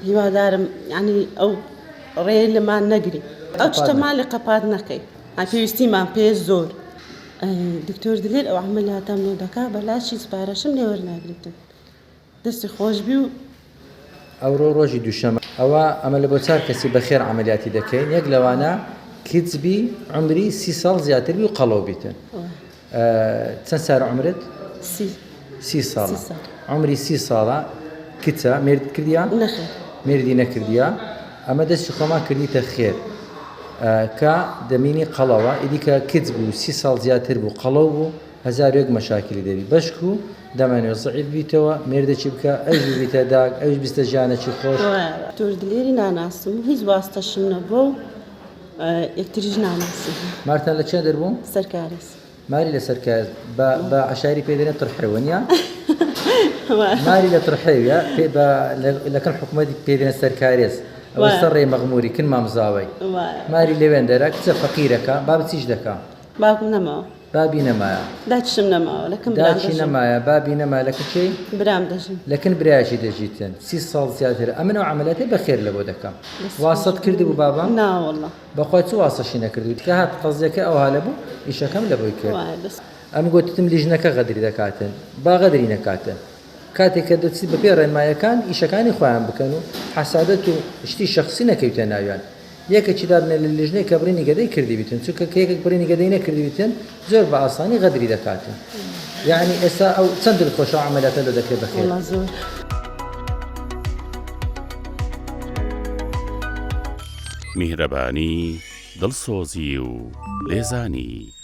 هیوادارم ینی ئەو ڕێ لەمان نەگری ئەو شتەمان لە قەپات نەکەی پێویستیمان پێ زۆر دکتۆر دلێر ئەو عملیاتام لێ دەکا بەلاشی سپارەشم لێ وەرناگریتن دەستی خۆشبی و ئەوڕۆ ڕۆژی دووشەمە ئەمە لە بۆ چار کەسی بەخێر عملیاتی دەکەین یەک لەوانە کچبی عمری 30 ساڵ زیاتر بی و قەڵەو بیتن چەند سارە عمرت؟ 30 ساڵە عمری 30 ساڵە کچە مێرد کردیان؟ نەخێر مێردی نەکردیە ئەمە دەستی خۆمان کردیتە خێر کە دەمینی قەڵەوە ئیدیکە کچ بوو 30 ساڵ زیاتر بوو قەڵەو بوو 1000 مەشاکلی دەبی بەشک و دەمانێت زعیف بیتەوە مێردەچی بکە ئەوش بیتە داگ ئەوش بیستە ژیانێکی خۆش دکتۆر دلێری ناناسم هیچ واستەشم نەبووە و یەکتریش ناناسم مارتان لە چێ دەربووم؟ سەرکارێز ماری لە سەرکار بە عشاری پێدەنێت تڕحێوەنیە ماری لە تڕحێویە لەکەم حکوومەتی پێدێنێت سەرکارێز ئەوە سەڕێ مەغموری کن مامزاوی ماری لەوێن دەرە کچە فەقیرەکە باب چیش دەکا باوکم نەماوە بابی نەمایە داچشم نەماوە لەکەم داچی نەمایە بابی نەما لە کچەی برام دەژم لەکن برایشی دەژیتن 30 ساڵ زیاتر ئەمنەوە عملیاتی بەخێر لە بۆ دەکەم واست کردی بوو بابام؟ ناوەڵڵا بەخوای چ واسەشی نەکردویت کە هات قەزیەکە ئەوها لەبوو ئیشەکەم لە بۆی کرد ئەم گوتتم لیژنەکە غەدری دەکاتن با غەدری نەکاتن کاتێک کە دەچیت بە پێ ڕێنمایەکان ئیشەکانی خۆیان بکەن و حەسادەت و شتی شەخسی نەکەوتە ناویان یەکێکی دابنێ لە لیژنەی کە بڕینی گەدەی کردی بیتن چونکە یەکێک بڕینی گەدەی نەکردی بیتن زۆر بە ئاسانی غەدری دەکاتن یعنی ئێستا ئەو چەند دڵخۆشە عەمەلیاتە لە دەکرێت بەخێر میهرەبانی دڵسۆزی و لێزانی